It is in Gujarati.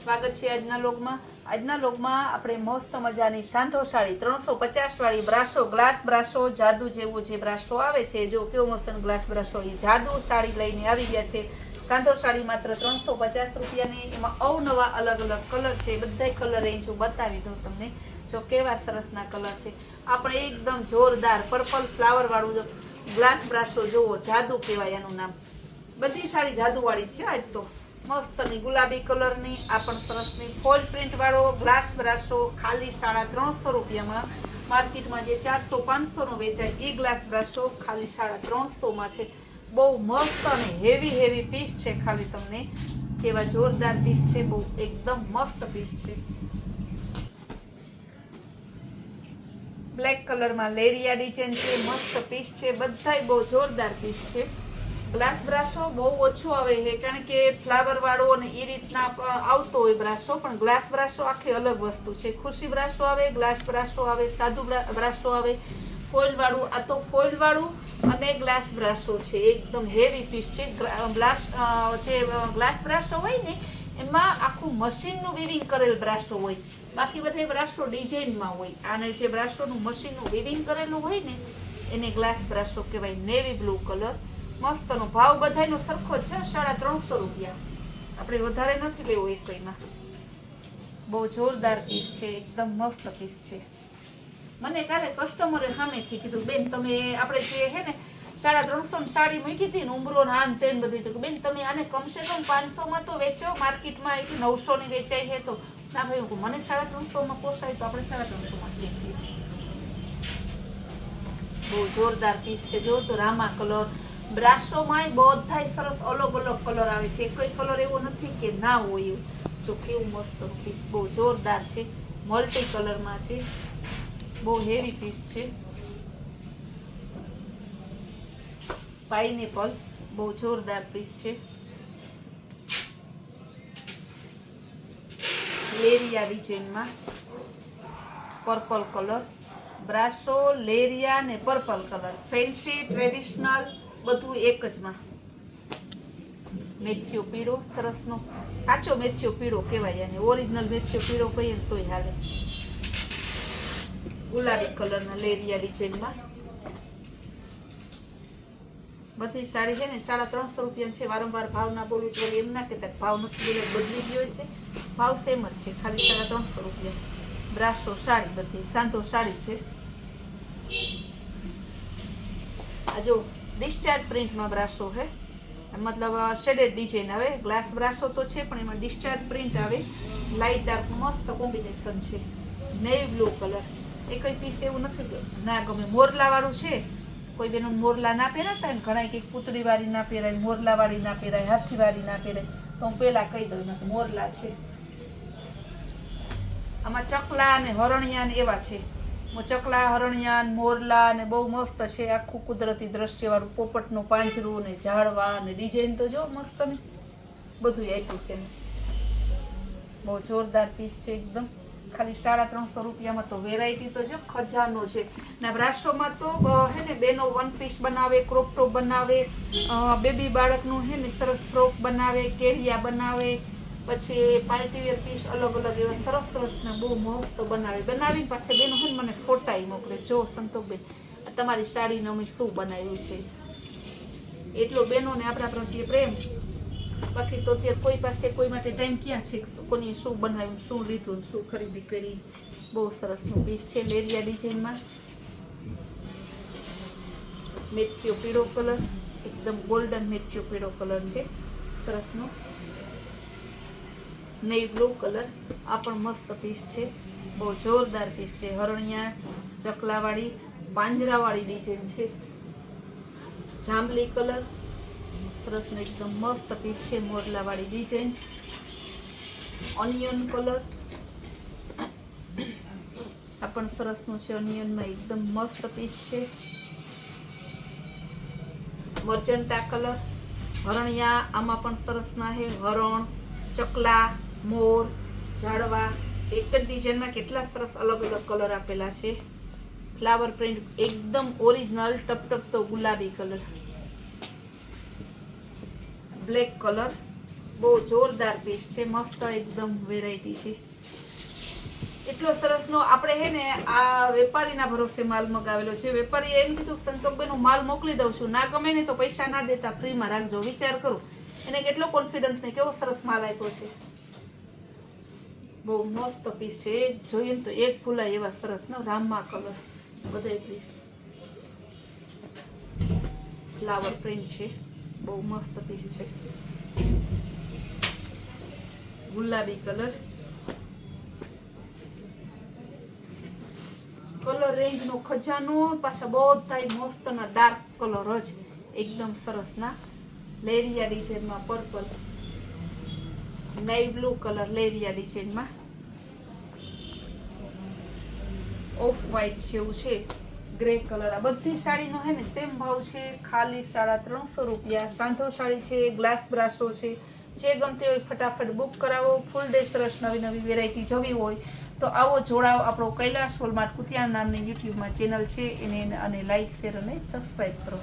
સ્વાગત છે આજના લોગમાં આપણે મસ્ત મજાની સાંધો સાડી 350 વાળી બ્રાસો ગ્લાસ બ્રાસો જાદુ જેવો જે બ્રાસો આવે છે, જો કેવો મસ્ત ગ્લાસ બ્રાસો એ જાદુ સાડી લઈને આવી ગયા છે। સાંધો સાડી માત્ર 350 રૂપિયાની। એમાં અવનવા અલગ અલગ કલર છે, બધાય કલર રેન્જ હું બતાવી દઉં તમને, જો કેવા સરસના કલર છે। આપણે એકદમ જોરદાર પર્પલ ફ્લાવર વાળું ગ્લાસ બ્રાસો જોવો, જાદુ કહેવાય એનું નામ। બધી સાડી જાદુવાળી છે આજ તો। મસ્તની ગુલાબી કલરની આ પણ સરસની ફોઇલ પ્રિન્ટ વાળો ગ્લાસ બ્રાસો ખાલી 350 રૂપિયામાં। માર્કેટમાં જે 400-500 નો વેચાય એ ગ્લાસ બ્રાસો ખાલી 350 માં છે। બહુ મસ્ત અને હેવી પીસ છે, ખાલી તમને કેવા જોરદાર પીસ છે, બહુ એકદમ મસ્ત પીસ છે। બ્લેક કલરમાં લેરિયા ડિઝાઇન છે, મસ્ત પીસ છે, બધાય બહુ જોરદાર પીસ છે। ગ્લાસ બ્રાસો બહુ ઓછો આવે છે, કારણ કે ફ્લાવર વાળો અને એ રીતના આવતો હોય બ્રાસો, પણ ગ્લાસ બ્રાસો આખી અલગ વસ્તુ છે। ખુશી બ્રાસો આવે, ગ્લાસ બ્રાસો આવે, સાદુ બ્રાસો આવે, ફોઇલ વાળું, આ તો ફોઇલ વાળું અને ગ્લાસ બ્રાસો છે, એકદમ હેવી પીસ છે। ગ્લાસ બ્રાસો હોય ને એમાં આખું મશીનનું વીવિંગ કરેલ બ્રાસો હોય, બાકી બધા બ્રાસો ડિઝાઇનમાં હોય, અને જે બ્રાસોનું મશીનનું વીવિંગ કરેલું હોય ને એને ગ્લાસ બ્રાસો કહેવાય। નેવી બ્લુ કલર મસ્તનો ભાવ બધાયનો સરખો છે, 350 રૂપિયા। આપણે વધારે નથી લેવું એક કઈમાં। બહુ જોરદાર પીસ છે, એકદમ મસ્ત પીસ છે। મને કાલે કસ્ટમરે સામેથી કીધું, બેન તમે આપણે જે હે ને 350 ની સાડી મૂકી હતી ને ઉમરો નાન તેન બધી, તો બેન તમે આને કમસે કમ 500 માં તો વેચો, માર્કેટમાં 900 ની વેચાય છે। તો ના ભાઈ, મને 350 માં પોસાય તો આપણે 350 માં વેચીએ। બહુ જોરદાર પીસ છે। જો તો રામા કલર બ્રાસોમાં બધાય સરસ અલગ અલગ કલર આવે છે, કોઈ કલર એવો નથી કે ના હોય એવું। જો કેવું મસ્ત પીસ, બહુ જોરદાર છે, મલ્ટી કલરમાં છે, બહુ હેવી પીસ છે। પાઇનેપલ બહુ જોરદાર પીસ છે। લેરિયા ડિઝાઇનમાં પર્પલ કલર બ્રાસો, લેરિયા ને પર્પલ કલર, ફેન્સી ટ્રેડિશનલ બધું એક જ માં। મેથીયો પીળો સરસનો, કાચો મેથીયો પીળો કહેવાય, અને ઓરિજિનલ મેથીયો પીળો કહીએ ને તોય હાલે। ગુલાબી કલરના લેરિયા ડિઝાઇનમાં બધી સાડી છે ને 350 રૂપિયા છે। વારંવાર ભાવ ના બોલું તો એમ ના કહેતા ભાવ નથી બોલે, બદલી ગયો છે, ભાવ સેમ જ છે, ખાલી 350 રૂપિયા। બ્રાસો સાડી બધી સાંધો સાડી છે। આ જો ડિસ્ચાર્જ પ્રિન્ટમાં બ્રાસો છે, મતલબ શેડેડ ડિઝાઇન આવે। ગ્લાસ બ્રાસો તો છે પણ એમાં ડિસ્ચાર્જ પ્રિન્ટ આવે, લાઇટ ડાર્ક મસ્ત કોમ્બિનેશન છે। નેવી બ્લુ કલર, એ કઈ પીસ એવું નથી કે ના ગમે। મોરલા વાળું છે, કોઈ બેનો મોરલા ના પહેરાતા ને, ઘણા કંઈક પૂતળી વાળી ના પહેરાય, મોરલા વાળી ના પહેરાય, હાથી વાળી ના પહેરાય, તો હું પેલા કહી દઉં મોરલા છે। આમાં ચકલા અને હરણિયા ને એવા છે, ચકલા, હરણિયા, મોરલા ને બહુ મસ્ત છે। આખું કુદરતી દ્રશ્ય વાળું, પોપટનું પાંજરું ને ઝાડવા ને ડિઝાઇન તો જો મસ્ત ને બધું આપ્યું છે। બહુ જોરદાર પીસ છે એકદમ, ખાલી 350 રૂપિયામાં તો વેરાયટી તો જો ખજાનો છે। ના બ્રાસોમાં તો હે ને બેનો વન પીસ બનાવે, ક્રોપ ટોપ બનાવે, બેબી બાળકનું હે ને સરસ ફ્રોક બનાવે, કેરિયા બનાવે, પછી પાર્ટીવેર પીસ અલગ અલગ એવા સરસ ને બહુ મસ્ત બનાવીને પાછળ બેનો હે મને ફોટા મોકલે, જો સંતોષબેન તમારી સાડીને અમે શું બનાવ્યું છે। એટલો બેનોને આપણા પ્રત્યે પ્રેમ, બાકી તો અત્યારે કોઈ પાસે કોઈ માટે ટાઈમ ક્યાં છે, કોની શું બનાવ્યું, શું લીધું, શું ખરીદી કરી। બહુ સરસનું પીસ છે। લેરિયા ડિઝાઇનમાં મેથીયો પીળો કલર, એકદમ ગોલ્ડન મેથીયો પીળો કલર છે સરસનો। નેવી બ્લુ કલર, આ પણ મસ્ત પીસ છે, બહુ જોરદાર પીસ છે। હરણિયા ચકલાવાળી પાંજરાવાળી ડિઝાઇન છે। જાંબલી કલર સરસનો એકદમ મસ્ત પીસ છે, મોરલાવાળી ડિઝાઇન। ઓનિયન કલર, આ પણ સરસનું છે, ઓનિયનમાં એકદમ મસ્ત પીસ છે। મર્જન્ટા કલર, હરણિયા, આમાં પણ સરસના છે, હરણ, ચકલા, મોર, ઝાડવા, એક જ ડિઝાઇનમાં કેટલા સરસ અલગ અલગ કલર આપેલા છે। ફ્લાવર પ્રિન્ટ એકદમ ઓરિજિનલ ટપટપતો ગુલાબી કલર, બ્લેક કલર બહુ જોરદાર પીસ છે, મસ્ત એકદમ વેરાયટી છે. એટલો સરસ નો આપણે હે ને આ વેપારીના ભરોસે માલ મગાવેલો છે. વેપારીએ એમ કીધું સંતોષભાઈનો માલ મોકલી દઉં છું, ના ગમે ને તો પૈસા ના દેતા ફ્રીમાં રાખજો. વિચાર કરો એને કેટલો કોન્ફિડન્સ ને કેવો સરસ માલ આપ્યો છે. બહુ મસ્ત પીસ છે, જોઈએ ને તો એક ફૂલાય એવા સરસ નો રામા કલર બધા પીસ. ફ્લાવર પ્રિન્ટ છે, બહુ મસ્ત પીસ છે. ગુલાબી કલર, કલર રેન્જ નો ખજાનો. પાછા બધા મસ્ત ના ડાર્ક કલર જ એકદમ સરસ ના. લેરિયા ડિઝાઇનમાં પર્પલ, નેવી બ્લુ કલર લેરિયા ડિઝાઇનમાં, ઓફ વ્હાઈટ જેવું છે, ગ્રે કલર. આ બધી સાડીનો હે ને સેમ ભાવ છે, ખાલી 350 રૂપિયા. સાંધો સાડી છે, ગ્લાસ બ્રાસો છે. જે ગમતી હોય ફટાફટ બુક કરાવો. ફૂલ ડે સરસ નવી નવી વેરાયટી જોવી હોય તો આવો જોડાઓ. આપણો કૈલાશ હોલમાર્ટ કુતિયાણા નામની યુટ્યુબમાં ચેનલ છે એને અને લાઈક શેર અને સબસ્ક્રાઈબ કરો.